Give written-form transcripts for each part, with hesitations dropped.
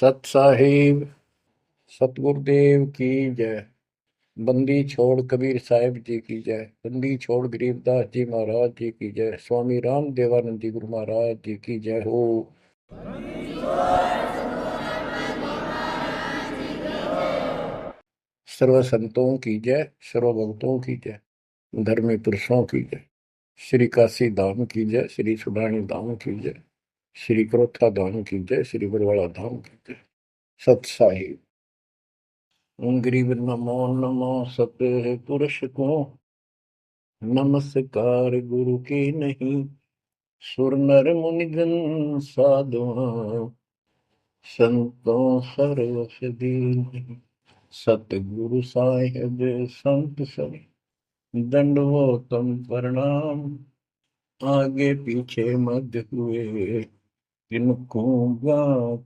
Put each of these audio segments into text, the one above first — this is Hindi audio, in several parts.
सत साहिब सतगुरुदेव की जय। बंदी छोड़ कबीर साहिब जी की जय। बंदी छोड़ गरीबदास जी महाराज जी की जय। स्वामी राम देवानंद जी गुरु महाराज जी की जय हो। सर्व संतों की जय, सर्व भक्तों की जय, धर्मी पुरुषों की जय। श्री काशी धाम की जय, श्री सुडानी धाम की जय, श्री क्रोथा धाम की जय, श्री बरवाड़ा धाम की जय। सत साहिब गरीब नमो नमो सत्य पुरुष को नमस्कार गुरु की नहीं। सुर नर मुनिजन साधुआ संतों सरस दीन। सतगुरु साहिब संत सब दंडवतम प्रणाम। आगे पीछे मध्य हुए इनको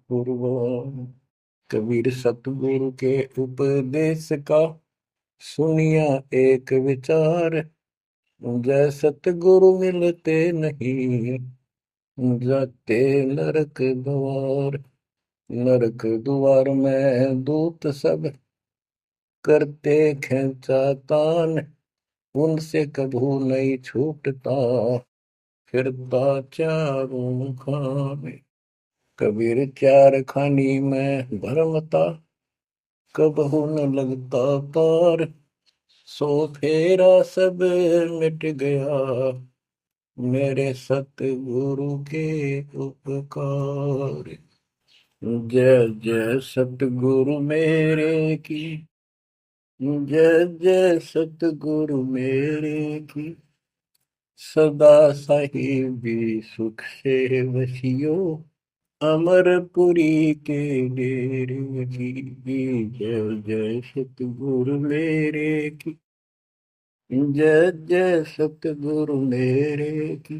पूर्व। कबीर सतगुरु के उपदेश का सुनिया एक विचार। जय सतगुरु मिलते नहीं जाते नरक द्वार। नरक द्वार में दूत सब करते खेचा तान। उनसे कभू नहीं छूटता फिरता चारों खाने। कबीर चार खानी में भरमता कबहू न लगता तार। सो फेरा सब मिट गया मेरे सतगुरु के उपकार। जय जय सतगुरु मेरे की जय जय सतगुरु मेरे की। सदा साहिबी सुख से वसियो अमरपुरी के डेरे की। जय जय सतगुरु मेरे की जय जय सतगुरु मेरे की।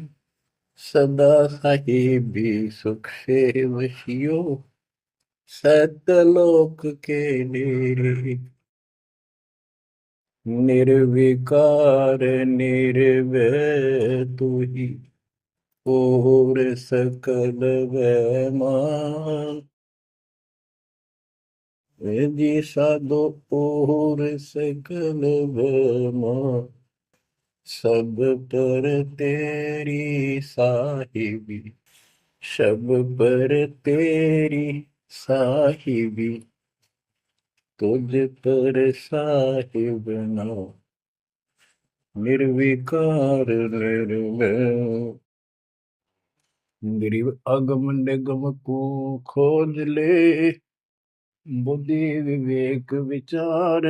सदा साहिबी सुख से वसियो सतलोक के डेरे। निर्विकार निर्भय तू ही और सकल वैमान। जी साधो और सकल वैमान। सब पर तेरी साहिबी सब पर तेरी साहिबी। तुझ पर साहिब ना निर्विकार निर्भय। गरीब अगम निगम को खोज ले बुद्धि विवेक विचार।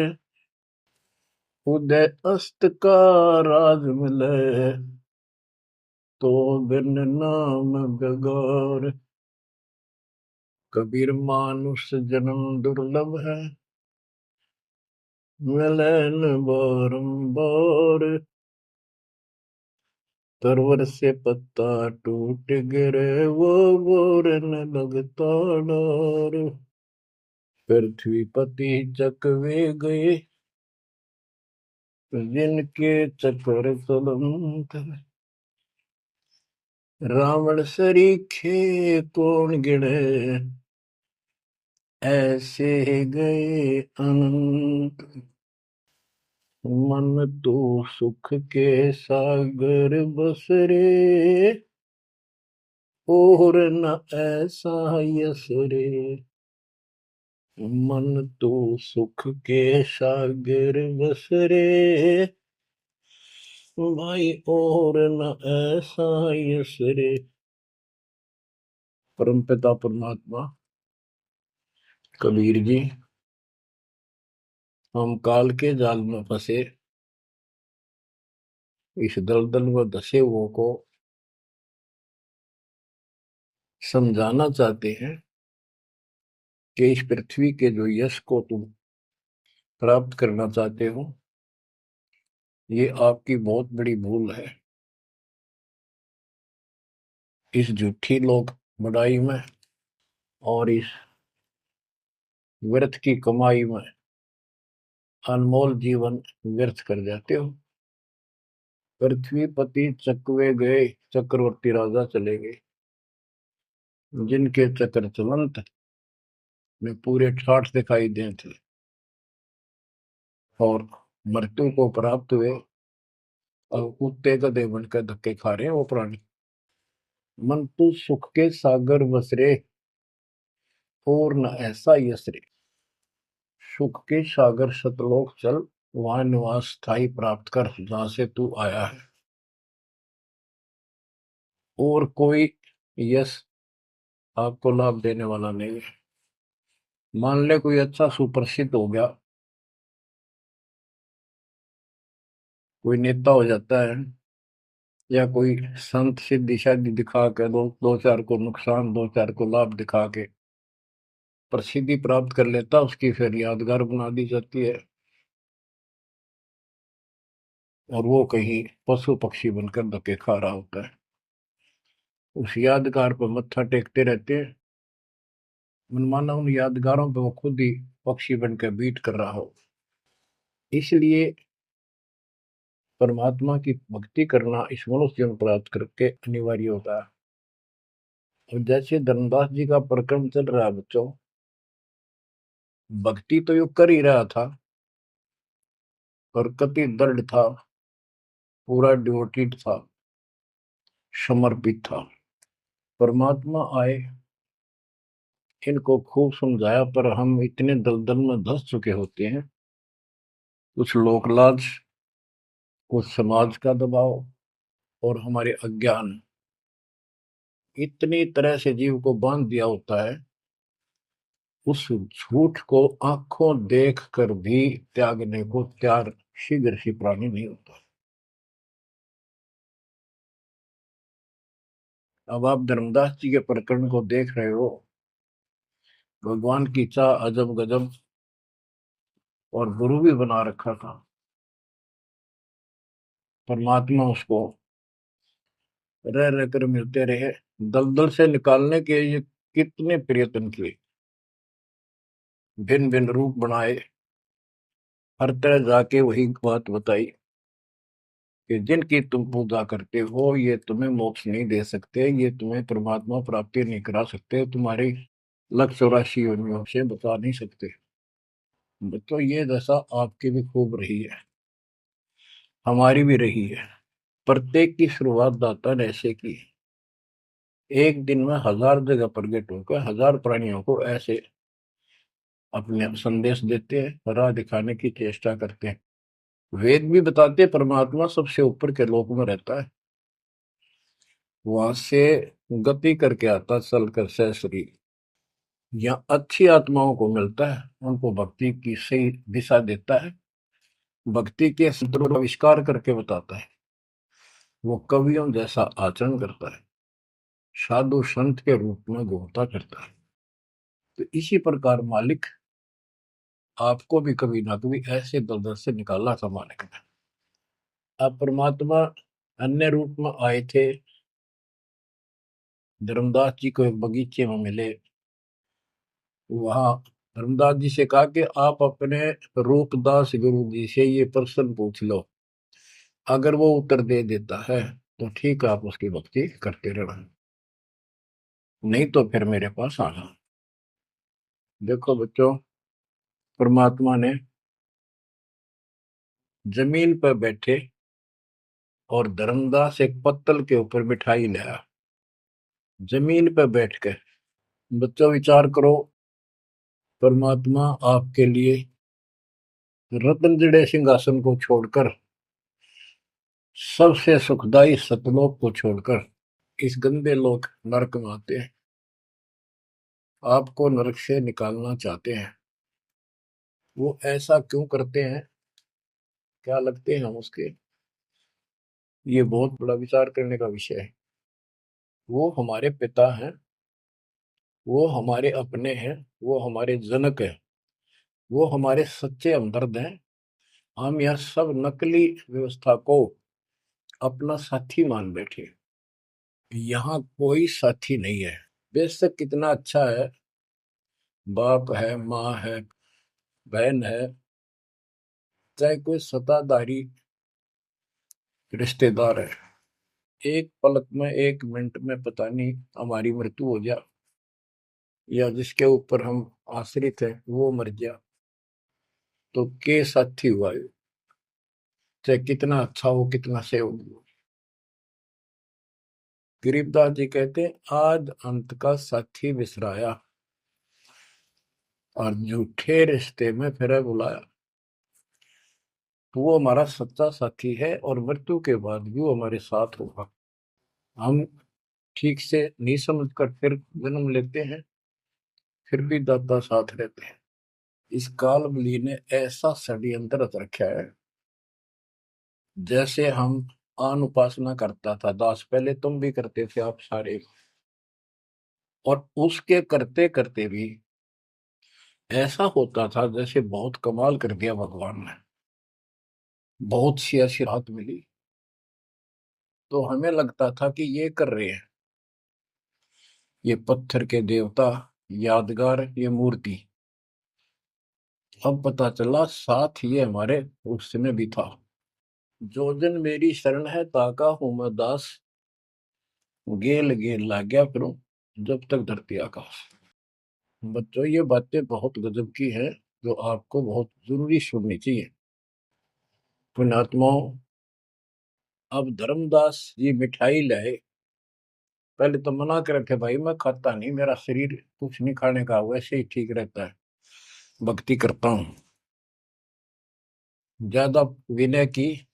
उदय अस्त का राज मिले तो बिन नाम बेगार। कबीर मानुष जन्म दुर्लभ है मिले न बारंबार। तरवर से पत्ता टूट गिरे वो बोर न लगता डार। पृथ्वी पति चकवे गए जिनके चक्कर चलंत। रावण सरीखे कौन गिने ऐसे गए अनंत। मन तो सुख के सागर बसरे और न ऐसा यस रे। मन तो सुख के सागर बसरे भाई और न ऐसा यस रे। परमपिता परमात्मा कबीर जी हम काल के जाल में फंसे इस दलदल में धसे हुओं को समझाना चाहते हैं कि इस पृथ्वी के जो यश को तुम प्राप्त करना चाहते हो ये आपकी बहुत बड़ी भूल है। इस झूठी लोक बड़ाई में और इस व्यर्थ की कमाई में अनमोल जीवन व्यर्थ कर जाते हो। पृथ्वी पति चकवे गए चक्रवर्ती राजा चले गए जिनके चक्र चलंत। में पूरे ठाठ दिखाई दें थे और मृत्यु को प्राप्त हुए और कुत्ते गधे बनकर धक्के खा रहे हैं वो प्राणी। मन तू सुख के सागर बसरे और न ऐसा यसरे। सुख के सागर सतलोक चल, वहां निवास स्थायी प्राप्त कर जहां से तू आया है। और कोई यश आपको लाभ देने वाला नहीं है। मान ले कोई अच्छा सुप्रसिद्ध हो गया, कोई नेता हो जाता है, या कोई संत सिद्धि शादी दिखा के दो चार को नुकसान दो चार को लाभ दिखा के प्रसिद्धि प्राप्त कर लेता, उसकी फिर यादगार बना दी जाती है और वो कहीं पशु पक्षी बनकर धक्के खा रहा होता है। उस यादगार पर मत्था टेकते रहते हैं, मनमाना उन यादगारों पर वो खुद ही पक्षी बनकर बीट कर रहा हो। इसलिए परमात्मा की भक्ति करना इस मनुष्य जन्म प्राप्त करके अनिवार्य होता है। और जैसे धर्मदास जी का प्रकरण चल रहा है बच्चों, भक्ति तो यो कर ही रहा था और कति दृढ़ था, पूरा डिवोटेड था, समर्पित था। परमात्मा आए, इनको खूब समझाया, पर हम इतने दलदल में धंस चुके होते हैं, कुछ लोक लाज, कुछ समाज का दबाव और हमारे अज्ञान इतनी तरह से जीव को बांध दिया होता है, उस झूठ को आंखों देख कर भी त्यागने को तैयार शीघ्र ही प्राणी नहीं होता। अब आप धर्मदास जी के प्रकरण को देख रहे हो, भगवान की चाह अजब गजब और गुरु भी बना रखा था। परमात्मा उसको रह रह कर मिलते रहे, दलदल से निकालने के ये कितने प्रयत्न किए, भिन्न भिन्न रूप बनाए, हर तरह जाके वही बात बताई कि जिनकी तुम पूजा करते हो ये तुम्हें मोक्ष नहीं दे सकते, ये तुम्हें परमात्मा प्राप्ति नहीं करा सकते, तुम्हारी 184 योनियों से बता नहीं सकते। तो ये दशा आपकी भी खूब रही है, हमारी भी रही है। प्रत्येक की शुरुआत दाता ने ऐसे की, एक दिन में 1000 जगह प्रकट होकर 1000 प्राणियों को ऐसे अपने संदेश देते हैं, राह दिखाने की चेष्टा करते हैं। वेद भी बताते हैं परमात्मा सबसे ऊपर के लोक में रहता है, वहां से गति करके आता चल कर सहसरी, या अच्छी आत्माओं को मिलता है, उनको भक्ति की सही दिशा देता है, भक्ति के सूत्रों का आविष्कार करके बताता है, वो कवियों जैसा आचरण करता है, साधु संत के रूप में घूमता करता है। तो इसी प्रकार मालिक आपको भी कभी ना कभी ऐसे दलदल से निकाला था मालिक ने। अब परमात्मा अन्य रूप में आए थे, धर्मदास जी को एक बगीचे में मिले, वहां धर्मदास जी से कहा कि आप अपने रूपदास गुरु जी से ये प्रश्न पूछ लो, अगर वो उत्तर दे देता है तो ठीक है, आप उसकी भक्ति करते रहना, नहीं तो फिर मेरे पास आना। देखो बच्चों, परमात्मा ने जमीन पर बैठे और धर्मदास एक पत्तल के ऊपर बिठाई लाया, जमीन पर बैठ कर। बच्चों विचार करो, परमात्मा आपके लिए रत्न जड़े सिंहासन को छोड़कर, सबसे सुखदाई सतलोक को छोड़कर इस गंदे लोक नरक में आते हैं, आपको नरक से निकालना चाहते हैं। वो ऐसा क्यों करते हैं, क्या लगते हैं हम उसके, ये बहुत बड़ा विचार करने का विषय है। वो हमारे पिता हैं, वो हमारे अपने हैं, वो हमारे जनक हैं, वो हमारे सच्चे हमदर्द हैं। हम यह सब नकली व्यवस्था को अपना साथी मान बैठे, यहाँ कोई साथी नहीं है। बेशक कितना अच्छा है, बाप है, माँ है, बहन है, चाहे कोई सत्ताधारी रिश्तेदार है, एक पलक में एक मिनट में पता नहीं हमारी मृत्यु हो जाए, या जिसके ऊपर हम आश्रित हैं वो मर गया तो के साथी हुआ ये? चाहे कितना अच्छा हो, कितना सेवक हो। गरीबदास जी कहते हैं आद अंत का साथी बिसराया और झूठे रिश्ते में फिर बुलाया। तो वो हमारा सच्चा साथी है और मृत्यु के बाद भी वो हमारे साथ होगा। हम ठीक से नहीं समझ कर फिर जन्म लेते हैं, फिर भी दादा साथ रहते हैं। इस काल बली ने ऐसा षड्यंत्र रच रखा है। जैसे हम आन उपासना करता था दास, पहले तुम भी करते थे आप सारे, और उसके करते करते भी ऐसा होता था जैसे बहुत कमाल कर दिया भगवान ने, बहुत सी ऐसी राहत मिली। तो हमें लगता था कि ये कर रहे हैं ये पत्थर के देवता, यादगार, ये मूर्ति। अब पता चला साथ ये हमारे उसमें भी था। जो जन मेरी शरण है ताका हूं मैं दास, गेल गेल ला गया करूं जब तक धरती आकाश। बच्चों ये बातें बहुत गजब की हैं जो आपको बहुत जरूरी सुननी चाहिए। पुण्यात्माओं, अब धर्मदास जी मिठाई लाए। पहले तो मना कर रखे भाई मैं खाता नहीं, मेरा शरीर कुछ नहीं खाने का, वैसे ही ठीक रहता है, भक्ति करता हूँ। ज्यादा विनय की,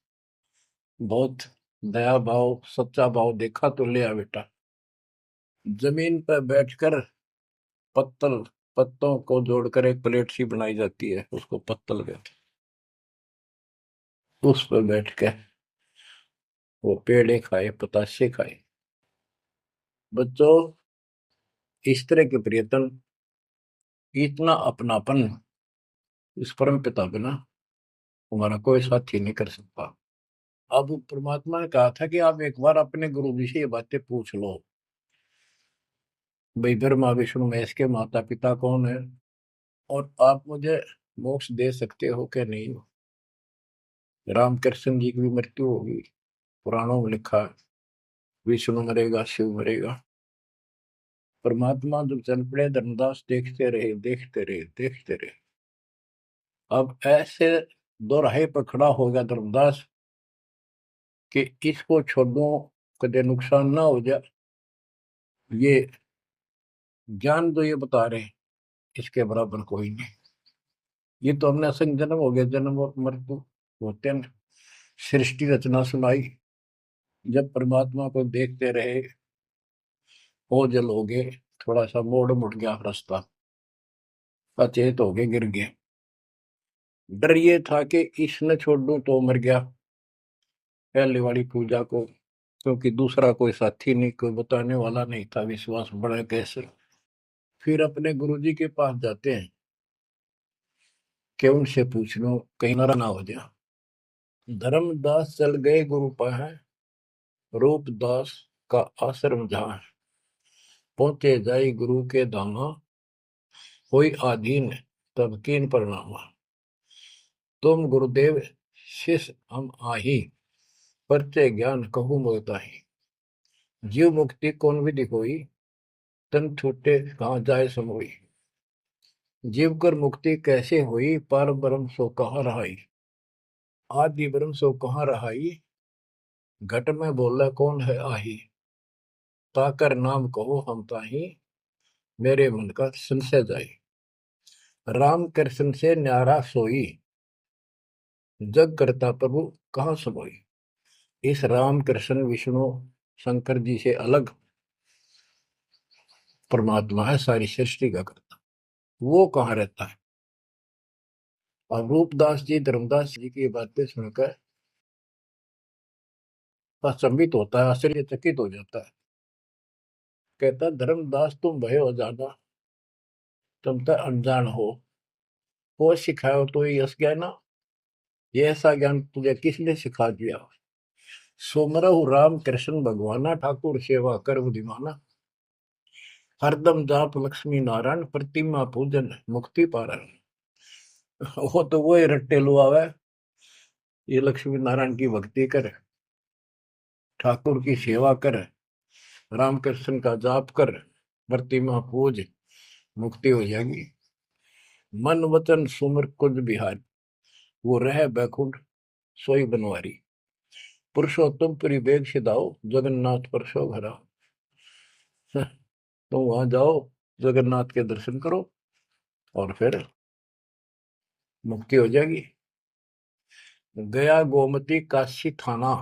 बहुत दया भाव सच्चा भाव देखा तो ले आ बेटा। जमीन पर बैठकर पत्तल, पत्तों को जोड़कर एक प्लेट सी बनाई जाती है, उसको पत्तल कहते हैं। उस पर बैठ के वो पेड़े खाए, पताशे खाए। बच्चों, इस तरह के प्रियतम, इतना अपनापन इस परम पिता बिना हमारा कोई साथी नहीं कर सकता। अब परमात्मा ने कहा था कि आप एक बार अपने गुरु जी से ये बातें पूछ लो, भाई ब्रह्मा विष्णु महेश के माता पिता कौन है, और आप मुझे मोक्ष दे सकते हो कि नहीं। रामकृष्ण जी की भी मृत्यु होगी, पुराणों में लिखा है, विष्णु मरेगा, शिव मरेगा। परमात्मा जब चल पड़े, धर्मदास देखते रहे देखते रहे देखते रहे। अब ऐसे दोराहे पर खड़ा हो गया धर्मदास कि इसको छोड़ो, कदे नुकसान ना हो जाए। ये ज्ञान जो ये बता रहे हैं, इसके बराबर कोई नहीं। ये तो हमने असंग जन्म हो गया, जन्म और मृत्यु होते हैं। सृष्टि रचना सुनाई, जब परमात्मा को देखते रहे, ओझल हो गए, थोड़ा सा मोड़ मुड़ गया रास्ता, अचेत हो गए, गिर गए। डर ये था कि इसने छोड़ दूं तो मर गया पहले वाली पूजा को, क्योंकि दूसरा कोई साथी नहीं, कोई बताने वाला नहीं था, विश्वास बढ़े कैसे। फिर अपने गुरुजी के पास जाते हैं कि उनसे पूछ लो कहीं नारा ना हो जाए। धर्मदास चल गए गुरु पाए, रूपदास का आश्रम जहाँ, पहुंचे जाई गुरु के धामा, कोई आधीन तब कीन प्रणामा। तुम गुरुदेव शिष्य हम आही, परचे ज्ञान कहूँ मोताही। जीव मुक्ति कौन विधि कोई, तन छूटे कहाँ जाए समोई। जीव कर मुक्ति कैसे हुई, पर ब्रह्म सो कहाँ रहाई। आदि ब्रह्म सो कहाँ रहाई, घट में बोला कौन है आही। ताकर नाम कहो हम ताही, मेरे मन का संशय जाई। राम कृष्ण से न्यारा सोई, जग करता प्रभु कहाँ समोई। इस राम कृष्ण विष्णु शंकर जी से अलग परमात्मा है, सारी सृष्टि का करता, वो कहाँ रहता है। और रूपदास जी धर्मदास जी की बातें सुनकर अचंभित होता है, आश्चर्यचकित हो जाता है। कहता धर्मदास तुम भय हो ज्यादा, तुम तो अनजान हो सिखाओ तो ये यश ज्ञान, ये ऐसा ज्ञान तुझे किसने सिखा दिया। सोमरहु राम कृष्ण भगवाना, ठाकुर सेवा कर बुद्धिमाना। हरदम जाप लक्ष्मी नारायण, प्रतिमा पूजन मुक्ति पारण। वो तो वो ही रट्टे लुआवे, ये लक्ष्मी नारायण की भक्ति कर, ठाकुर की सेवा कर, रामकृष्ण का जाप कर, प्रतिमा पूज, मुक्ति हो जाएगी। मन वचन सुमर कुछ बिहारी, वो रह बैकुंठ सोई बनवारी। पुरुषोत्तम पुरी बेग सिधाओ, जगन्नाथ परसो घरा। तो वहां जाओ, जगन्नाथ के दर्शन करो और फिर मुक्ति हो जाएगी। गया गोमती काशी थाना,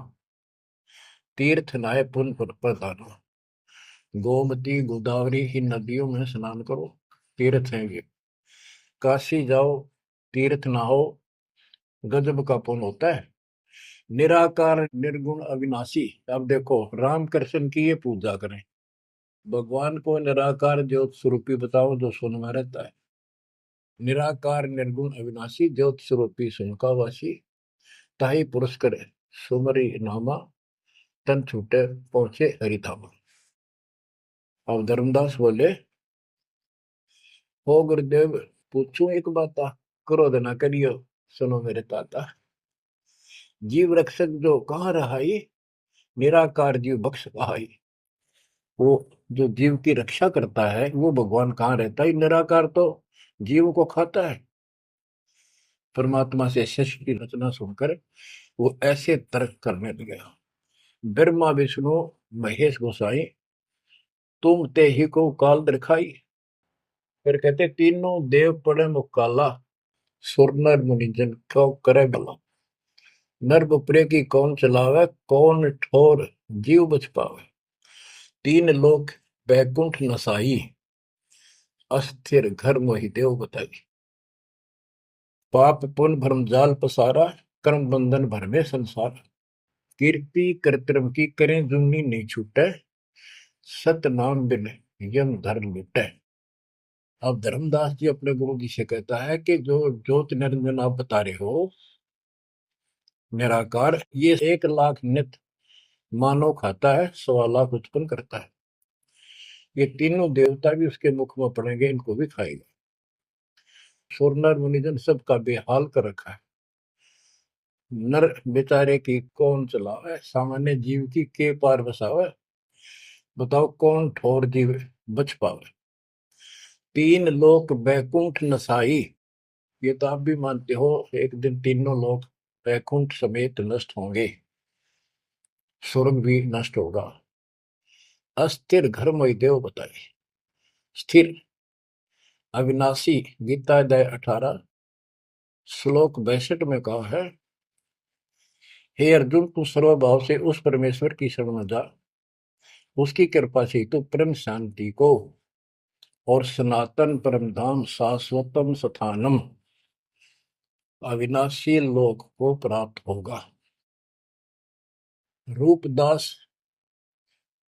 तीर्थ नाय पुन प्रदाना। गोमती गोदावरी इन नदियों में स्नान करो, तीर्थ हैं ये। काशी जाओ, तीर्थ नहाओ, गजब का पुण्य होता है। निराकार निर्गुण अविनाशी, अब देखो राम कृष्ण की ये पूजा करें। भगवान को निराकार ज्योत स्वरूपी बताओ जो सुन में रहता है। निराकार निर्गुण अविनाशी ज्योत स्वरूपी सुनकावासी, ताही पुरुष करे सुमरी नामा, तन छूटे पहुंचे हरिधामा। अब धर्मदास बोले, हो गुरुदेव पूछूं एक बात, क्रोध न करियो सुनो मेरे ताता। जीव रक्षक जो कहाँ रहाई, निराकार जीव बख्श कहाई। वो जो जीव की रक्षा करता है वो भगवान कहाँ रहता है, निराकार तो जीव को खाता है। परमात्मा से शिष्य की रचना सुनकर वो ऐसे तर्क करने लगे। ब्रह्मा विष्णु महेश गोसाई, तुम ते ही को काल दिखाई। फिर कहते तीनों देव पड़े मुकाला, सुर नर मुनि जन को करे भला। नर उपरे की कौन चलावे, कौन ठोर जीव बच पावे। तीन लोक बैकुंठ नसाई, अस्थिर घर मोहि देव बताई। पाप पुण्य भ्रम जाल पसारा, कर्म बंधन भर में संसार। कीर्ति कर्तव्य की करें जुमनी नहीं छूटे, सत नाम बिन यम धर लुटे। अब धर्मदास जी अपने गुरु जी से कहता है कि जो ज्योत निरंजन आप बता रहे हो निराकार, ये 1 लाख नित मानव खाता है, 1.25 लाख उत्पन्न करता है। ये तीनों देवता भी उसके मुख में पड़ेंगे, इनको भी खाएगा। सुरनर मुनिजन सबका बेहाल कर रखा है। नर बेचारे की कौन चलावे, सामान्य जीव की के पार बसावे। बताओ कौन ठोर जीव बच पावे। तीन लोक बैकुंठ नसाई, ये तो आप भी मानते हो एक दिन तीनों लोग बैकुंठ समेत नष्ट होंगे, स्वर्ग भी नष्ट होगा। अस्थिर घर मोहि देव बताए। स्थिर अविनाशी, गीता अध्याय 18 श्लोक 62 में कहा है, हे अर्जुन तू सर्वभाव से उस परमेश्वर की शरण में जा, उसकी कृपा से तू परम शांति को और सनातन परम धाम शाश्वतम स्थानम अविनाशी लोक को प्राप्त होगा। रूपदास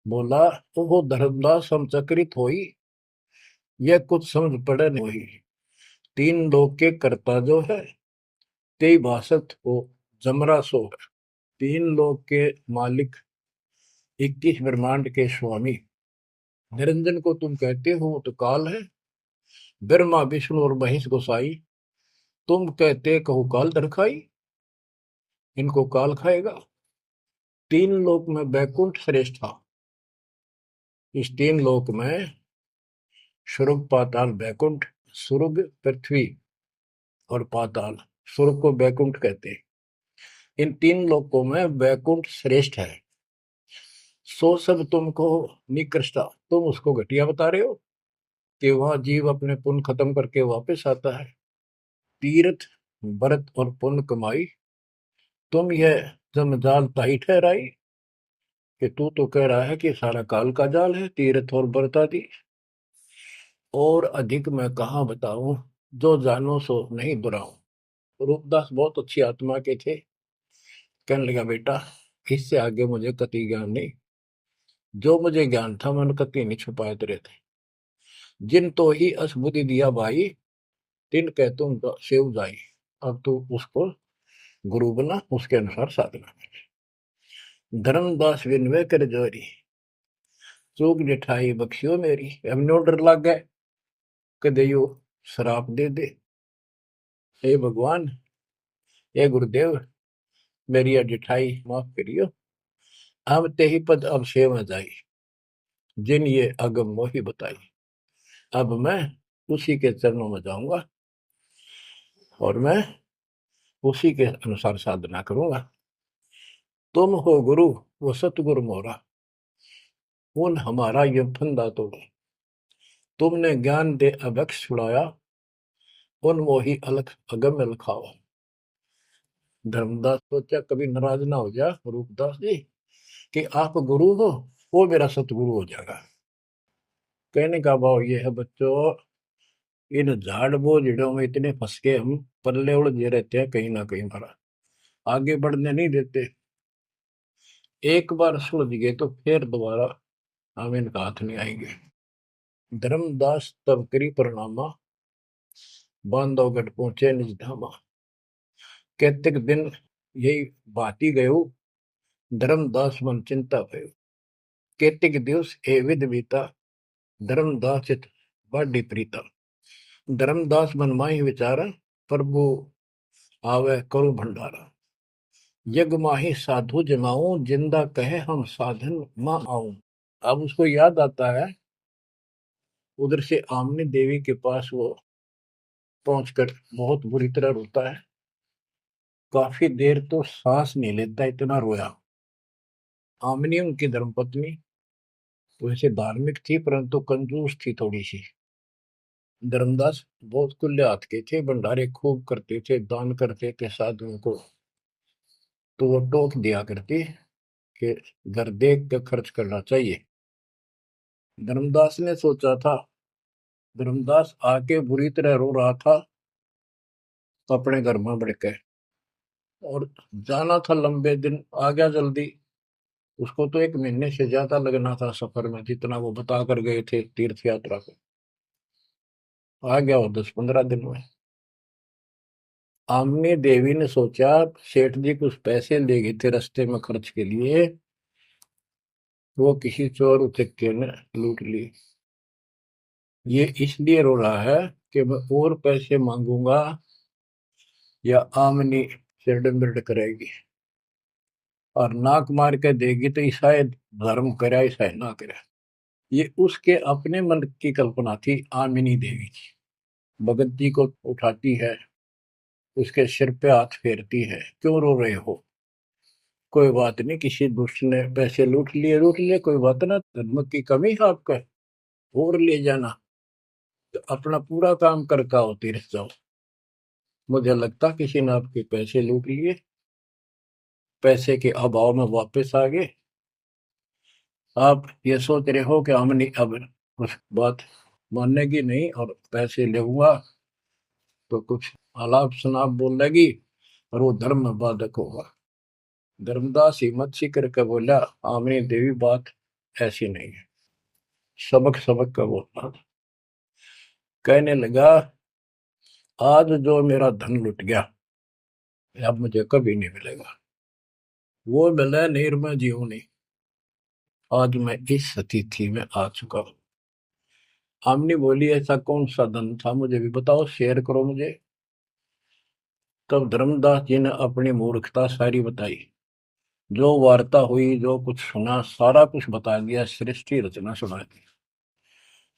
बोला, तो वो धर्मदास हम चकित होई, यह कुछ समझ पड़े नहीं। तीन लोक के कर्ता जो है, ते भाषत को जमरा सो है। तीन लोक के मालिक, 21 ब्रह्मांड के स्वामी निरंजन को तुम कहते हो तो काल है। ब्रह्मा विष्णु और महेश गोसाई, तुम कहते कहो काल दरखाई, इनको काल खाएगा। तीन लोक में बैकुंठ श्रेष्ठ था। इस तीन लोक में स्वर्ग पाताल बैकुंठ, स्वर्ग पृथ्वी और पाताल, स्वर्ग को बैकुंठ कहते हैं। इन तीन लोकों में बैकुंठ श्रेष्ठ है। सो सब तुमको निकृष्टा, तुम उसको घटिया बता रहे हो कि वह जीव अपने पुण्य खत्म करके वापस आता है। तीर्थ व्रत और पुण्य कमाई, तुम यह जमजाल ताही ठहराई कि तू तो कह रहा है कि सारा काल का जाल है, तीर्थ और व्रत आदि। और अधिक मैं कहाँ बताऊं, जो जानो सो नहीं दुराऊं। रूपदास बहुत अच्छी आत्मा के थे। कहने लगा बेटा इससे आगे मुझे कति ज्ञान नहीं, जो मुझे ज्ञान था मैंने कति नहीं छुपाए तेरे थे। जिन तो ही असबुद्धि दिया भाई, तिन कह तुम सेव जाई। अब तू उसको गुरु बना, उसके अनुसार साधना। धर्मदास विनवे कर जोरी, चूक जिठाई बख्शियो मेरी। हमने ऑर्डर लग गए कदे यो शराब दे दे। हे भगवान, हे गुरुदेव, मेरी यह जिठाई माफ करियो। अब ते ही पद अब सेव जाई, जिन ये अगम मोही बताई। अब मैं उसी के चरणों में जाऊंगा और मैं उसी के अनुसार साधना करूंगा। तुम हो गुरु वो सतगुरु मोरा, उन हमारा ये फंदा तोड़ा। तुमने ज्ञान दे अभक्ष छुड़ाया, उन मोही अलख अगम लखावा। धर्मदास सोचा कभी नाराज ना हो जा रूपदास जी कि आप गुरु हो, वो मेरा सतगुरु हो जाएगा। कहने का भाव ये है बच्चों, इन झाड़ बोझड़ों में इतने फंस के हम पल्ले उलझे रहते हैं, कहीं ना कहीं हमारा आगे बढ़ने नहीं देते। एक बार सुलझ गए तो फिर दोबारा हम इनका हाथ नहीं आएंगे। धर्मदास तब करी प्रणामा, बांधवगढ़ पहुंचे निज धामा। कैतिक दिन यही बाती गयो, धर्मदास मन चिंता भयो। कैतिक दिवस ए विध बीता, धर्मदास चित बाडी प्रीता। धर्मदास मन माही विचारा, प्रभु आवे करो भंडारा। यज्ञ माही साधु जमाऊं, जिंदा कहे हम साधन मां आऊं। अब उसको याद आता है, उधर से आमनी देवी के पास वो पहुंचकर बहुत बुरी तरह रोता है। काफी देर तो सांस नहीं लेता, इतना रोया। आमनी उनकी धर्मपत्नी वैसे धार्मिक थी परंतु कंजूस थी थोड़ी सी। धर्मदास बहुत खुले हाथ के थे, भंडारे खूब करते थे, दान करते थे साधुओं को। तो वो टोक दिया करती कि घर देख कर खर्च करना चाहिए। धर्मदास ने सोचा था, धर्मदास आके बुरी तरह रो रहा था अपने घर में बढ़ के, और जाना था लंबे दिन, आ गया जल्दी। उसको तो 1 महीने से ज्यादा लगना था सफर में, जितना वो बता कर गए थे तीर्थ यात्रा को। आ गया वो 10-15 दिन में। आमनी देवी ने सोचा सेठ जी कुछ पैसे ले गए थे रास्ते में खर्च के लिए, वो किसी चोर उचक्के ने लूट ली। ये इसलिए रो रहा है कि मैं और पैसे मांगूंगा या आमनी सिरड बिरड करेगी, और नाक मार के देगी तो ईसाई धर्म करे ईसाई ना करे। ये उसके अपने मन की कल्पना थी। आमिनी देवी की भगत जी को उठाती है, उसके सिर पे हाथ फेरती है, क्यों रो रहे हो, कोई बात नहीं, किसी दुष्ट ने पैसे लूट लिए, कोई बात ना, धर्म की कमी है आपका, और ले जाना, तो अपना पूरा काम करके आओ, तीर्थ जाओ। मुझे लगता किसी ने आपके पैसे लूट लिए, पैसे के अभाव में वापस आ गए। आप ये सोच रहे हो कि हमने अब कुछ बात मानेगी नहीं और पैसे लेऊंगा तो कुछ आलाप शनाप बोलेगी और वो धर्म में बाधक होगा। धर्मदास हिम्मत सी करके बोला, आमनी देवी बात ऐसी नहीं है। सबक सबक का बोलना। कहने लगा, आज जो मेरा धन लुट गया अब मुझे कभी नहीं मिलेगा, वो मिले नीर में जीवनी। आज मैं इस स्थिति में आ चुका हूं। आमनी बोली, ऐसा कौन सा धन था, मुझे भी बताओ, शेयर करो मुझे। तब धर्मदास जी ने अपनी मूर्खता सारी बताई, जो वार्ता हुई, जो कुछ सुना, सारा कुछ बता दिया, सृष्टि रचना सुना दी।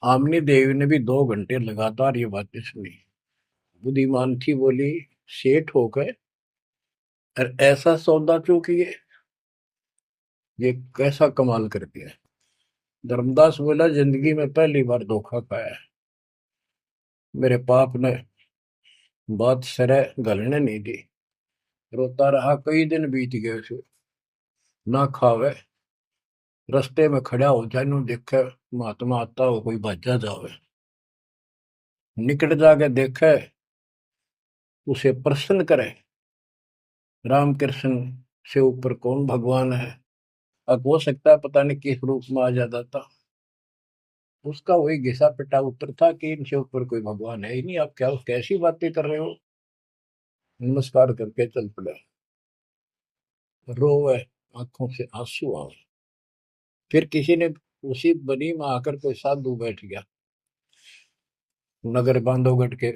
आमनी देवी ने भी 2 घंटे लगातार ये बातें सुनी। बुद्धिमान थी, बोली, सेठ होकर और ऐसा सौदा चूकिए, ये कैसा कमाल कर दिया। धर्मदास बोला, जिंदगी में पहली बार धोखा खाया है। मेरे पाप ने बात सरे गलने नहीं दी। रोता रहा, कई दिन बीत गए उसे, ना खावे, रास्ते में खड़ा हो जाए, नु देखे महात्मा आता हो, कोई भाजा जावे, निकट जाके देखे, उसे प्रसन्न करे, राम कृष्ण से ऊपर कौन भगवान है। अब हो सकता है पता नहीं किस रूप में आ जाता था। उसका वही घिसा पिटा उत्तर था कि इनसे ऊपर कोई भगवान है ही नहीं, आप क्या कैसी बातें कर रहे हो। नमस्कार करके चल पड़ा, रोवे, आंखों से आंसू आवे। फिर किसी ने, उसी बनी में आकर कोई साधु बैठ गया। नगर बांधवगढ़ के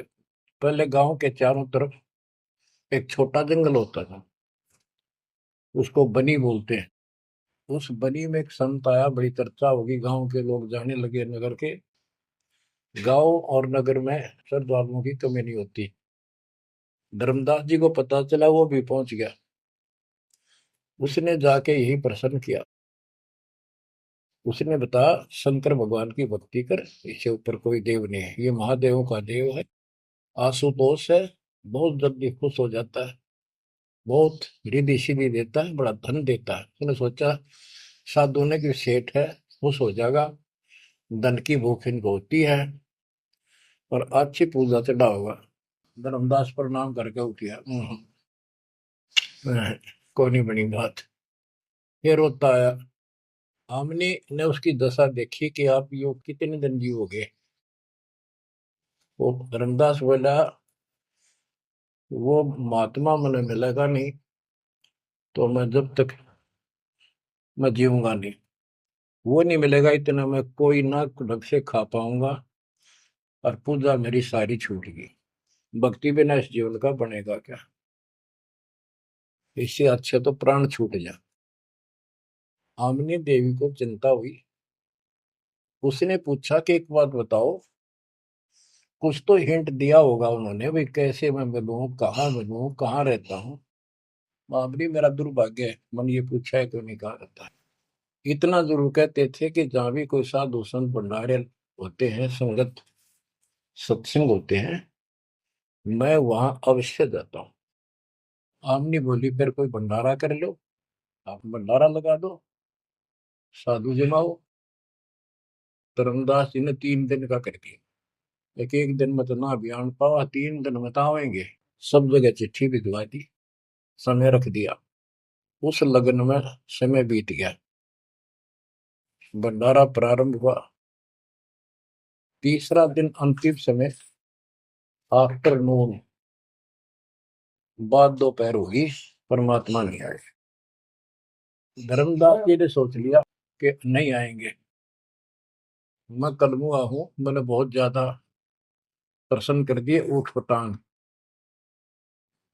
पहले गांव के चारों तरफ एक छोटा जंगल होता था, उसको बनी बोलते हैं। उस बनी में एक संत आया, बड़ी चर्चा होगी, गांव के लोग जाने लगे नगर के। गांव और नगर में श्रद्धालुओं की कमी नहीं होती। धर्मदास जी को पता चला, वो भी पहुंच गया। उसने जाके यही प्रश्न किया। उसने बताया, शंकर भगवान की भक्ति कर, इससे ऊपर कोई देव नहीं है, ये महादेवों का देव है। आशुतोष है, बहुत जल्दी खुश हो जाता है, बहुत रिद्धि सिद्धि देता है, बड़ा धन देता है। उसने सोचा साधु ने कि सेठ है, खुश हो जाएगा, धन की भूख इनको होती है, और अच्छी पूजा चढ़ा होगा। धर्मदास प्रणाम करके उठ गया। कोई नहीं बनी बात। फिर रोता आया। हमने ने उसकी दशा देखी कि आप यो कितने दिन जीवोगे। वो धर्मदास बोला, वो महात्मा मैंने मिलेगा नहीं तो मैं जब तक मैं जीऊंगा नहीं। वो नहीं मिलेगा इतना मैं कोई ना ढंग से खा पाऊंगा, और पूजा मेरी सारी छूट गई। भक्ति बिना इस जीवन का बनेगा क्या? इससे अच्छा तो प्राण छूट जा। आमनी देवी को चिंता हुई। उसने पूछा कि एक बात बताओ, कुछ तो हिंट दिया होगा उन्होंने, भाई कैसे मैं मिलूं, कहाँ रहता हूँ। बाबरी मेरा दुर्भाग्य है, मन ये पूछा है क्यों नहीं कहा रहता है। इतना जरूर कहते थे कि जहां भी कोई साधु संत भंडारे होते हैं, संगत सत्संग होते हैं, मैं वहां अवश्य जाता हूँ। आमनी बोली, फिर कोई भंडारा कर लो, आप भंडारा लगा दो, साधु जमाओ। धर्मदास जी ने 3 दिन का कर दिया। एक एक दिन में तो ना बयान पावा, 3 दिन में तो आवेंगे। सब जगह चिट्ठी भिजवा दी, समय रख दिया। उस लगन में समय बीत गया। भंडारा प्रारंभ हुआ। तीसरा दिन अंतिम समय, आफ्टरनून, बाद दोपहर होगी, परमात्मा नहीं आए। धर्मदास जी ने सोच लिया कि नहीं आएंगे, मैं कलमुआ हूं, मैंने बहुत ज्यादा प्रसन्न कर दिए ऊट पटांग,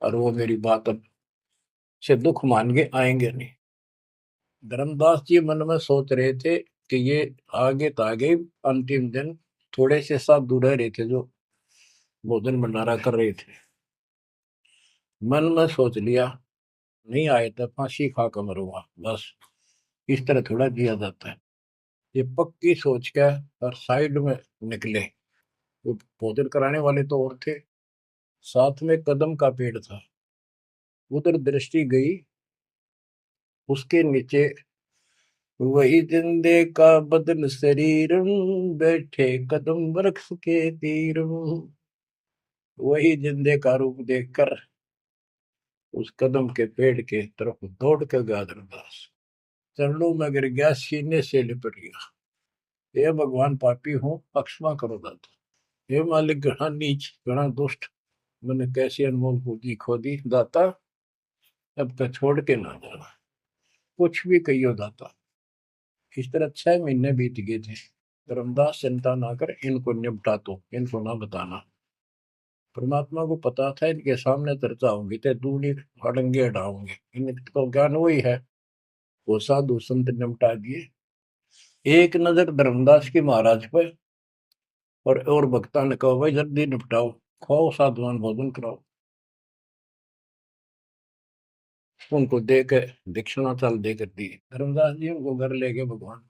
और वो मेरी बात अब से दुख मान के आएंगे नहीं। धर्मदास जी मन में सोच रहे थे कि ये आगे तो आगे, अंतिम दिन थोड़े से साधु रह रहे थे जो भोजन भंडारा कर रहे थे। मन में सोच लिया, नहीं आए तो फांसी खा कर मरूंगा बस, इस तरह थोड़ा जिया जाता है। ये पक्की सोच के और साइड में निकले। वो भोजन कराने वाले तो और थे, साथ में कदम का पेड़ था। उधर दृष्टि गई, उसके नीचे वही जिंदे का बदन शरीर, बैठे कदम वृक्ष के तीर। वही जिंदे का रूप देखकर उस कदम के पेड़ के तरफ दौड़ कर गया धर्मदास। चरणों में गिर गया, सीने से लिपट गया। हे भगवान, पापी हूँ, क्षमा करो दाता। हे मालिक, घना नीच, घना दुष्ट, मैंने कैसी अनमोल पूंजी खो दी दाता, अब तक छोड़ के ना जाना, कुछ भी कहियो दाता। इस तरह 6 महीने बीत गए थे। धर्मदास, चिंता ना कर, इनको निपटा, तो इनको ना बताना। परमात्मा को पता था इनके सामने चर्चा होंगी तो दूनी हड़ंगे हटाओगे, इनको ज्ञान वही है। वो साधु संत निपटा दिए। एक नजर धर्मदास की महाराज पर, और भक्ता ने कहा, भाई जल्दी निपटाओ, खाओ साधुवान भोजन कराओ। उनको दे के दक्षिणा चाल देकर दी। धर्मदास जी उनको घर ले गए भगवान।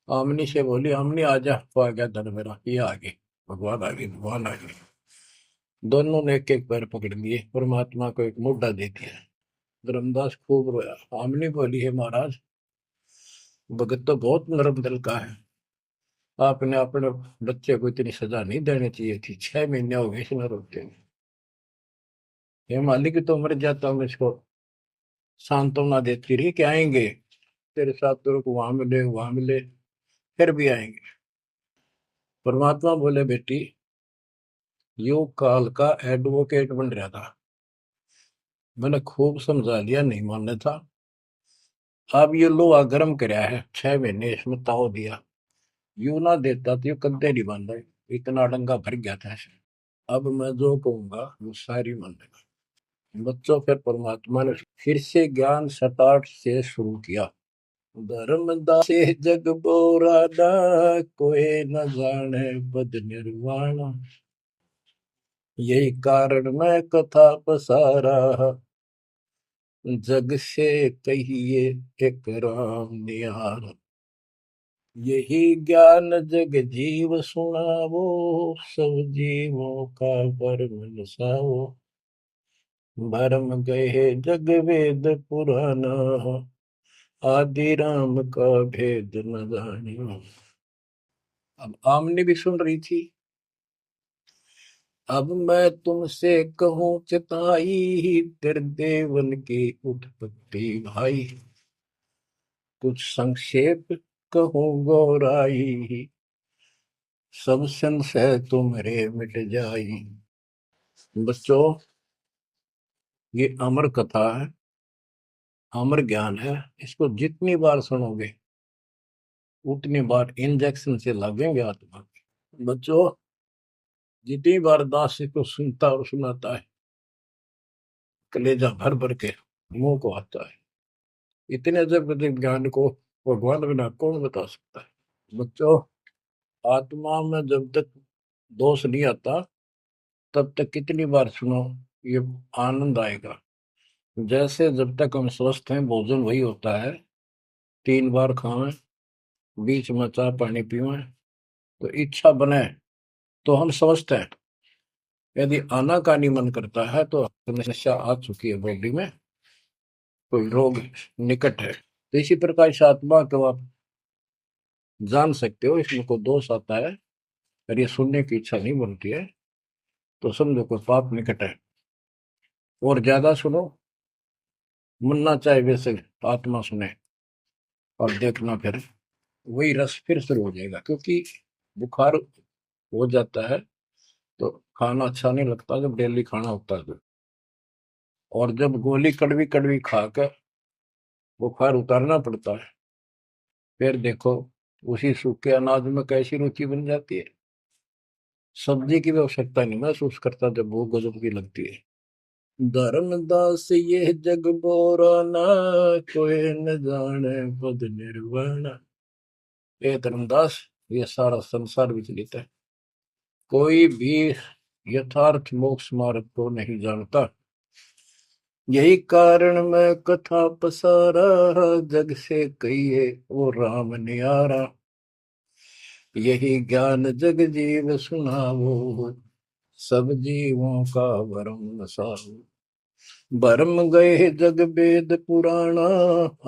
आमनी से बोली, आमनी आजा, तो आ गया धन मेरा, ये आ गए, भगवान आ गए, भगवान आ गए। दोनों ने एक एक पैर पकड़ लिए, परमात्मा को एक मुद्दा दे दिया। धर्मदास खूब रोया। आमनी बोली, है महाराज, भगत तो बहुत नरम दिल का है, आपने अपने बच्चे को इतनी सजा नहीं देनी चाहिए थी, 6 महीने हो गए इसने रोते हुए। हे मालिक, तो मर जाता हूँ, इसको सांत्वना देती रही कि आएंगे तेरे साथ, तेरे को वहां मिले, वहां मिले, फिर भी आएंगे। परमात्मा बोले, बेटी, योग काल का एडवोकेट बन रहा था, मैंने खूब समझा लिया, नहीं मानना था। अब ये लोहा गर्म कराया है, 6 महीने इसमें ताव दिया, यू ना देता तो ये कद्दे नहीं बन रहे, इतना डंगा भर गया था ऐसे। अब मैं जो कहूंगा वो सारी मान लेगा। बच्चों, फिर परमात्मा ने फिर से ज्ञान स्टार्ट से शुरू किया। धर्मदासे जग बोराना, कोई न जाने पद निर्वाण। यही कारण मैं कथा पसारा, जग से कहिए एक राम निहार। यही ज्ञान जग जीव सुनावो, सब जीवों का भरम नसाओ। भरम गए जग वेद पुराना, आदि राम का भेद न जानियो। अब आमने भी सुन रही थी। अब मैं तुमसे कहूं चिताई, तेरे देवन की उत्पत्ति भाई। कुछ संक्षेप कहूं गौराई, सब संशय तुमरे मिट जाई। बच्चों, ये अमर कथा है, अमर ज्ञान है। इसको जितनी बार सुनोगे उतनी बार इंजेक्शन से लगेंगे आत्मा में। बच्चों, जितनी बार दास इसको सुनता और सुनाता है, कलेजा भर भर के मुंह को आता है। इतने अजब अजब ज्ञान को भगवान बिना कौन बता सकता है। बच्चों, आत्मा में जब तक दोष नहीं आता, तब तक कितनी बार सुनो, ये आनंद आएगा। जैसे जब तक हम स्वस्थ हैं, भोजन वही होता है, 3 बार खाएं, बीच में चाय पानी पीवें, तो इच्छा बने तो हम स्वस्थ हैं। यदि आनाकानी मन करता है तो समस्या आ चुकी है, बॉडी में कोई रोग निकट है। तो इसी प्रकार से आत्मा को आप जान सकते हो, इसमें कोई दोष आता है और ये सुनने की इच्छा नहीं बनती है, तो समझो कोई पाप निकट है। और ज्यादा सुनो, मन ना चाहे वैसे आत्मा सुने, और देखना फिर वही रस फिर शुरू हो जाएगा। क्योंकि बुखार हो जाता है तो खाना अच्छा नहीं लगता, जब डेली खाना होता है तो। और जब गोली कड़वी कड़वी खाकर बुखार उतारना पड़ता है, फिर देखो उसी सूखे अनाज में कैसी रुचि बन जाती है। सब्जी की भी आवश्यकता नहीं महसूस करता जब भूख गजब की लगती है। धर्मदास ये जग बोराना, कोई न जाने पद निर्वाण। ये धर्मदास, ये सारा संसार विचलित है, कोई भी यथार्थ मोक्ष मार्ग को नहीं जानता। यही कारण मैं कथा पसारा, जग से कहिए वो राम नियारा। यही ज्ञान जग जीव सुनावो, सब जीवों का भरम नसाओ। भरम गए जग वेद पुराणा,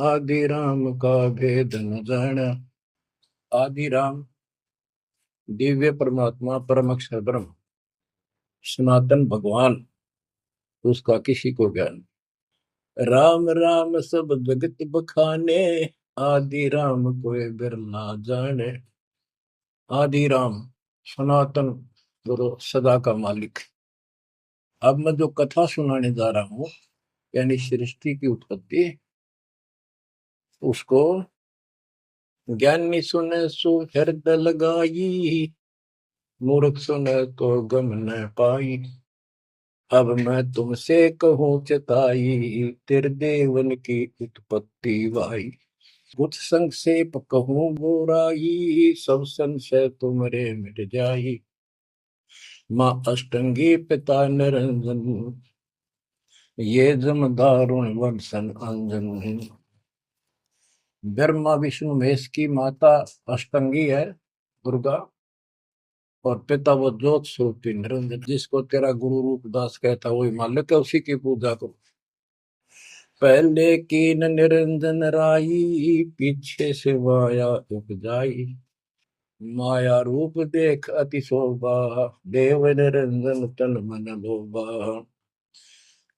आदि राम का भेद न जाना। आदि राम दिव्य परमात्मा, परम अक्षर ब्रह्म, सनातन भगवान, उसका किसी को ज्ञान। राम राम सब जगत बखाने, आदि राम कोई बिरला जाने। आदि राम सनातन गुरु, सदा का मालिक। अब मैं जो कथा सुनाने जा रहा हूं, यानी सृष्टि की उत्पत्ति, उसको ज्ञानी सुने सो हृदय लगाई, मूर्ख सुने तो गम न पाई। अब मैं तुमसे कहूँ चिताई, तेरे देवन की उत्पत्ति वाई। कुछ संक्षेप कहूँ गोराई, सब संशय तुमरे मिट जाई। माँ अष्टंगी पिता निरंजन, ये जम दारुण वंशन अंजन। ब्रह्मा विष्णु महेश की माता अष्टंगी है, दुर्गा, और पिता वो ज्योत स्वरूपी निरंजन। जिसको तेरा गुरु रूप दास कहता वही मालिक है, उसी की पूजा करो। पहले कीन निरंजन राई, पीछे से माया उपजाई। माया रूप देख अति शोभा, देव निरंजन तन मन लोभा।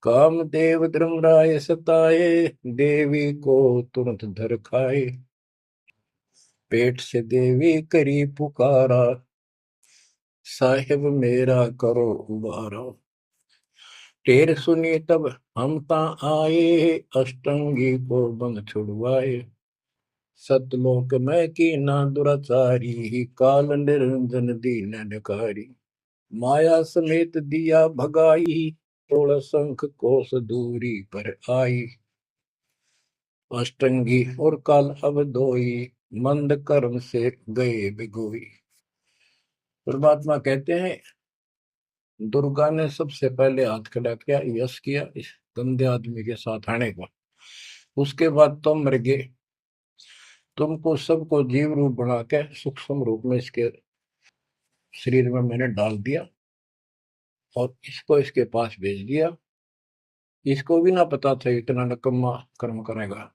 काम देव धर्मराय सताए, देवी को तुरंत धर खाए। पेट से देवी करी पुकारा, साहिब मेरा करो उबारा। टेर सुनी तब हम ता आए, अष्टंगी को बंद छुड़वाए। सतलोक में की ना दुराचारी, काल निरंजन दीन नकारी। माया समेत दिया भगाई, 16 शंख कोस दूरी पर आई। अष्टंगी और काल अब दोई, मंद कर्म से गए बिगोई। परमात्मा कहते हैं दुर्गा ने सबसे पहले हाथ खड़ा किया, यश किया इस गंदे आदमी के साथ आने को। उसके बाद तुम मर गए, तुमको सबको जीव रूप बना के सूक्ष्म रूप में इसके शरीर में मैंने डाल दिया और इसको इसके पास भेज दिया। इसको भी ना पता था इतना नकम्मा कर्म करेगा,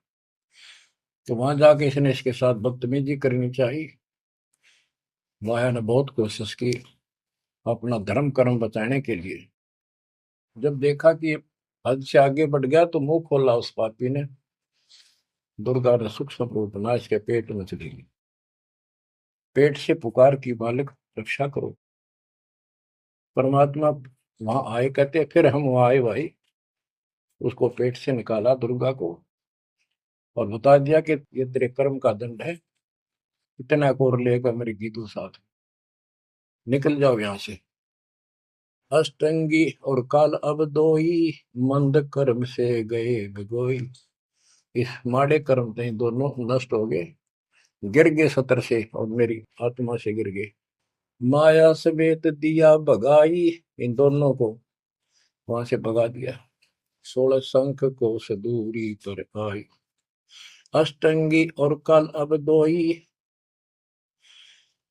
तो वहां जाके इसने इसके साथ बदतमीजी करनी चाहिए। माया ने बहुत कोशिश की अपना धर्म कर्म बचाने के लिए। जब देखा कि हद से आगे बढ़ गया तो मुंह खोला उस पापी ने। दुर्गा ने सूक्ष्म रूप बना इसके पेट में चली गई। पेट से पुकार की, बालक रक्षा करो। परमात्मा वहां आए, कहते फिर हम वहां आए भाई, उसको पेट से निकाला दुर्गा को और बता दिया कि ये तेरे कर्म का दंड है, इतना कोर लेगा मेरे गीतू साथ, निकल जाओ यहां से। अष्टंगी और काल अब दोई, मंद कर्म से गए बिगोई। इस माड़े कर्म से दोनों नष्ट हो गए, गिर गए सतर से और मेरी आत्मा से गिर गए। माया समेत दिया भगाई, इन दोनों को वहां से भगा दिया। 16 शंख को सदूरी पर आई, अष्टंगी और काल अब दोई,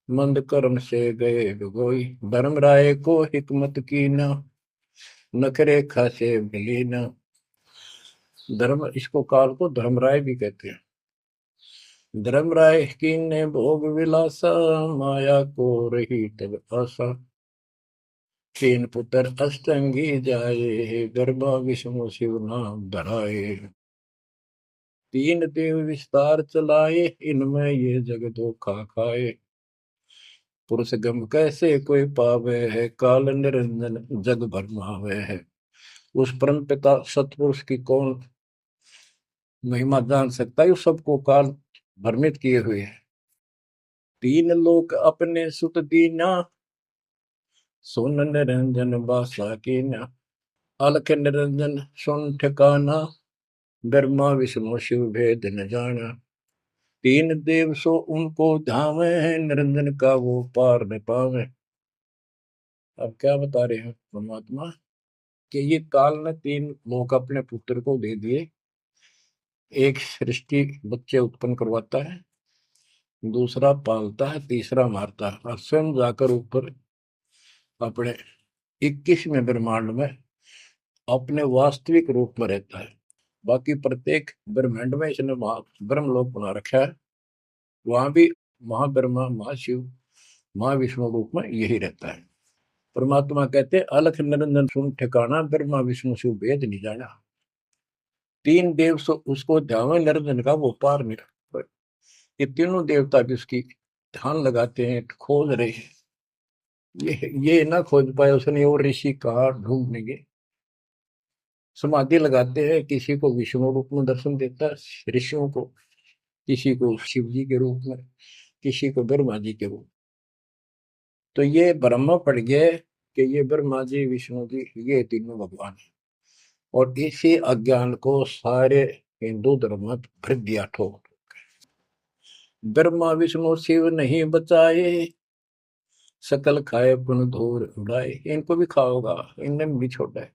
मंद कर्म से गए बिगोई। धर्मराय को हिकमत की न, नखरे खासे मिली न। धर्म, इसको काल को धर्मराय भी कहते हैं। धर्मराय की ने भोग विलासा, माया को रही तब आशा। तीन पुत्र अष्टंगी जाए, गर्भा विष्णु शिव नाम धराए। तीन देव विस्तार चलाए, इनमें ये जग धोखा खाए। पुरुष गम कैसे कोई पावे है, काल निरंजन जग भरमावे है। उस परम पिता सतपुरुष की कौन महिमा जान सकता है, सबको काल भ्रमित किए हुए है। तीन लोक अपने सुत दीना, सुन निरंजन बासा कीना। अलख निरंजन सुन ठिकाना, ब्रह्मा विष्णु शिव भेद न जाना। तीन देव सो उनको धावे, निरंजन का वो पार न पावे। अब क्या बता रहे हैं परमात्मा कि ये काल ने तीन लोक अपने पुत्र को दे दिए। एक सृष्टि बच्चे उत्पन्न करवाता है, दूसरा पालता है, तीसरा मारता है, और स्वयं जाकर ऊपर अपने 21वें ब्रह्मांड में अपने वास्तविक रूप में रहता है। बाकी प्रत्येक ब्रह्मांड में इसने ब्रह्मलोक बना रखा है, वहां भी महाब्रह्मा महाशिव महाविष्णु रूप में यही रहता है। परमात्मा कहते अलख निरंजन सुन ठिकाना, ब्रह्मा विष्णु शिव भेद नहीं जाना। तीन देव सो उसको ध्यान निरंजन का वो पार नहीं। ये तीनों देवता भी उसकी ध्यान लगाते हैं, खोज रहे हैं। ये ना खोज पाए उसने, और ऋषि कहा ढूंढने, समाधि लगाते हैं। किसी को विष्णु रूप में दर्शन देता है ऋषियों को, किसी को शिव जी के रूप में, किसी को ब्रह्मा जी के रूप। तो ये ब्रह्म पड़ गए कि ये ब्रह्मा जी विष्णु जी ये तीनों भगवान है। और इसी अज्ञान को सारे हिंदू धर्म में भर दिया ठोक। ब्रह्मा विष्णु शिव नहीं बचाए, सकल खाए पुन धूर उड़ाए। इनको भी खाओगा, इनने भी छोड़ा है।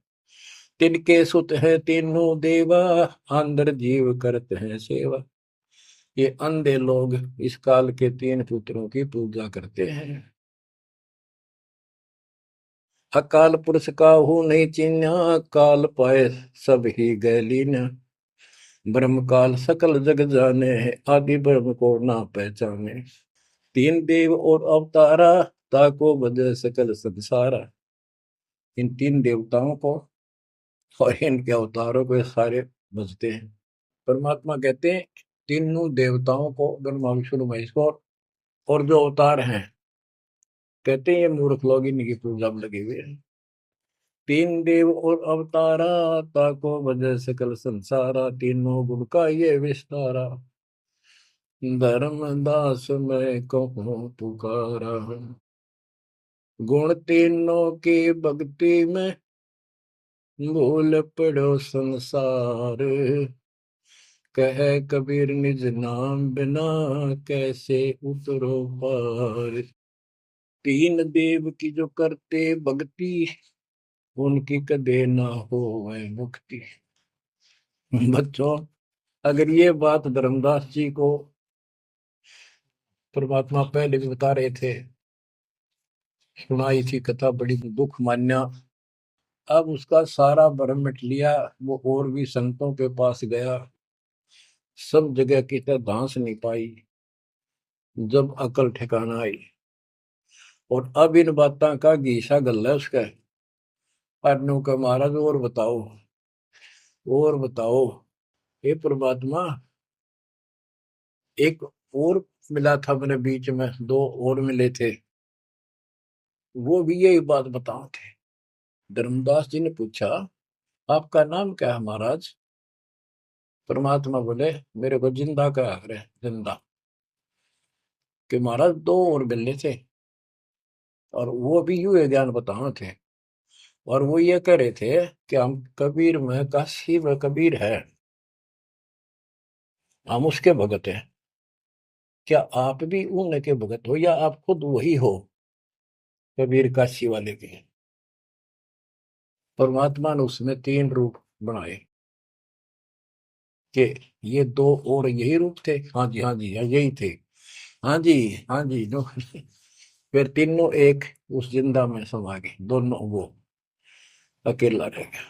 तिनके सुत है तीनों देवा, अंदर जीव करते हैं सेवा। ये अंधे लोग इस काल के तीन पुत्रों की पूजा करते हैं। अकाल पुरुष का हूं नहीं चिन्ह, काल पाए सब ही गए लीन। ब्रह्म काल सकल जग जाने, आदि ब्रह्म को ना पहचाने। तीन देव और अवतारा, ताको बजे सकल संसारा। इन तीन देवताओं को और इनके अवतारों को सारे बजते हैं। परमात्मा कहते हैं तीनों देवताओं को, ब्रह्मा विष्णु महेश को, और जो अवतार हैं, कहते हैं ये मूर्ख लोग इनकी पूजा में लगे हुए हैं। तीन देव और अवतारा, ताको वजह सकल संसारा। तीनों गुण का ये विस्तारा, धर्म दास मैं कहूँ पुकारा। गुण तीनों की भक्ति में, भूल पड़ो संसार। कह कबीर निज नाम बिना कैसे उतरो पार। तीन देव की जो करते भक्ति उनकी कदे ना हो वह मुक्ति। बच्चों, अगर ये बात धर्मदास जी को परमात्मा पहले भी बता रहे थे, सुनाई थी कथा, बड़ी दुख मान्या। अब उसका सारा भरम मिट लिया। वो और भी संतों के पास गया, सब जगह की तरह धांस नहीं पाई। जब अकल ठिकाना आई और अब इन बातों का घीसा गल है उसका। अनु का महाराज और बताओ, और बताओ। हे परमात्मा, एक और मिला था मेरे बीच में, दो और मिले थे, वो भी यही बात बताओ थे। धर्मदास जी ने पूछा, आपका नाम क्या है महाराज? परमात्मा बोले, मेरे को जिंदा का है, जिंदा। कि महाराज दो और मिले थे और वो भी यूं ज्ञान बताओ थे, और वो ये कह रहे थे कि हम कबीर में काशी में कबीर है, हम उसके भगत हैं। क्या आप भी उनके भगत हो या आप खुद वही हो कबीर काशी वाले के? परमात्मा ने उसमें तीन रूप बनाए कि ये दो और यही रूप थे। हाँ जी, हाँ जी, हाँ यही थे। हाँ जी, हाँ जी, दो। फिर तीनों एक उस जिंदा में समा गए, दोनों वो अकेला रह गया।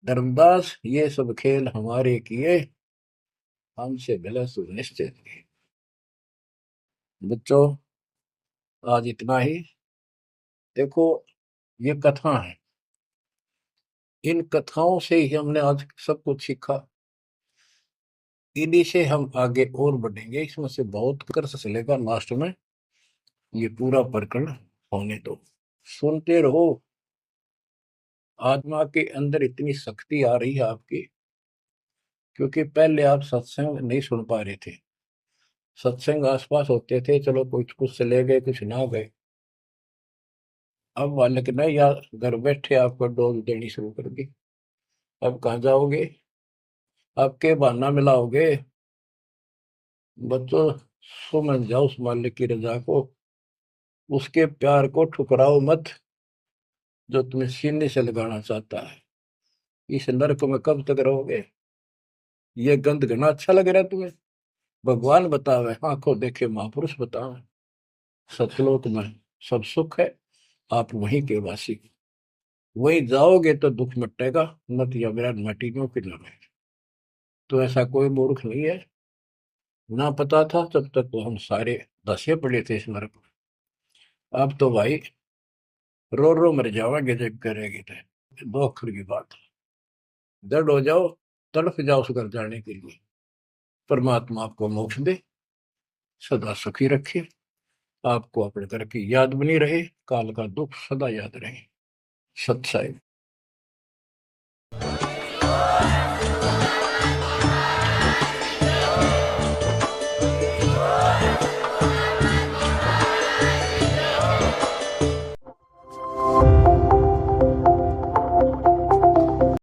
धर्मदास ये सब खेल हमारे किए, हमसे मिले सुनिश्चित। बच्चों, आज इतना ही। देखो, ये कथा है, इन कथाओं से ही हमने आज सब कुछ सीखा। इन्हीं से हम आगे और बढ़ेंगे, इसमें से बहुत कर चलेगा। लास्ट में ये पूरा प्रकरण होने दो, सुनते रहो। आत्मा के अंदर इतनी शक्ति आ रही है आपकी, क्योंकि पहले आप सत्संग नहीं सुन पा रहे थे। सत्संग आसपास होते थे, चलो कुछ कुछ चले गए, कुछ ना गए। अब बालक ने या घर बैठे आपको डोल देनी शुरू कर दी। अब कहाँ जाओगे? अब के बहाना मिलाओगे? बच्चों, समझ जाओ उस मालिक की रजा को, उसके प्यार को ठुकराओ मत, जो तुम्हें सीने से लगाना चाहता है। इस नरक में कब तक रहोगे? ये गंध घना अच्छा लग रहा है तुम्हें? भगवान बतावे, आंखों देखे महापुरुष बतावे, सतलोक में सब सुख है, आप वहीं के वासी। वहीं जाओगे तो दुख मिटेगा, मत या विराट मटीनों की लड़ाई। तो ऐसा कोई मूर्ख नहीं है। ना पता था तब तक तो हम सारे दसे पड़े थे इस नरक में। अब तो भाई रो रो मर जाओगे जब करेगी तो। दो अक्षर की बात, दर्द हो जाओ, तड़फ जाओ उस घर जाने के लिए। परमात्मा आपको मोक्ष दे, सदा सुखी रखे, आपको अपने घर की याद बनी रहे, काल का दुख सदा याद रहे। सत्साई।